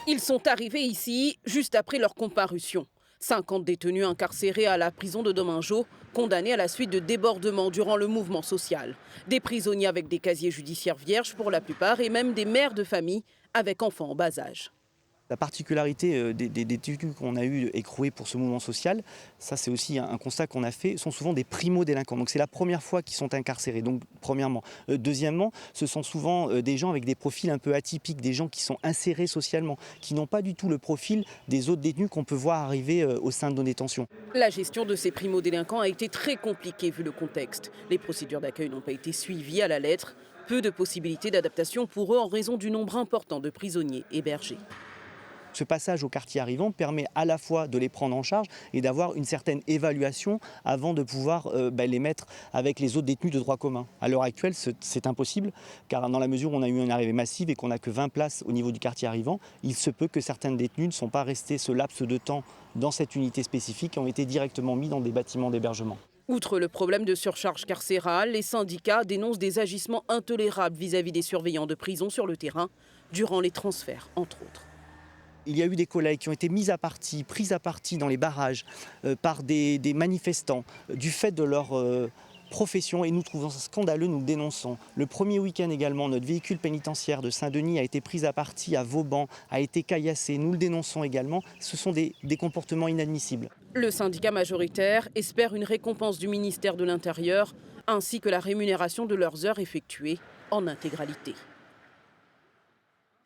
Ils sont arrivés ici juste après leur comparution. 50 détenus incarcérés à la prison de Domingo, condamnés à la suite de débordements durant le mouvement social. Des prisonniers avec des casiers judiciaires vierges pour la plupart et même des mères de famille avec enfants en bas âge. La particularité des détenus qu'on a eu écroués pour ce mouvement social, ça c'est aussi un constat qu'on a fait, sont souvent des primo-délinquants. Donc c'est la première fois qu'ils sont incarcérés, donc premièrement. Deuxièmement, ce sont souvent des gens avec des profils un peu atypiques, des gens qui sont insérés socialement, qui n'ont pas du tout le profil des autres détenus qu'on peut voir arriver au sein de nos détentions. La gestion de ces primo-délinquants a été très compliquée vu le contexte. Les procédures d'accueil n'ont pas été suivies à la lettre. Peu de possibilités d'adaptation pour eux en raison du nombre important de prisonniers hébergés. Ce passage au quartier arrivant permet à la fois de les prendre en charge et d'avoir une certaine évaluation avant de pouvoir les mettre avec les autres détenus de droit commun. À l'heure actuelle, c'est impossible, car dans la mesure où on a eu une arrivée massive et qu'on n'a que 20 places au niveau du quartier arrivant, il se peut que certaines détenues ne sont pas restées ce laps de temps dans cette unité spécifique et ont été directement mis dans des bâtiments d'hébergement. Outre le problème de surcharge carcérale, les syndicats dénoncent des agissements intolérables vis-à-vis des surveillants de prison sur le terrain, durant les transferts, entre autres. Il y a eu des collègues qui ont été mis à partie, pris à partie dans les barrages par des manifestants du fait de leur profession et nous trouvons ça scandaleux, nous le dénonçons. Le premier week-end également, notre véhicule pénitentiaire de Saint-Denis a été pris à partie à Vauban, a été caillassé, nous le dénonçons également. Ce sont des comportements inadmissibles. Le syndicat majoritaire espère une récompense du ministère de l'Intérieur ainsi que la rémunération de leurs heures effectuées en intégralité.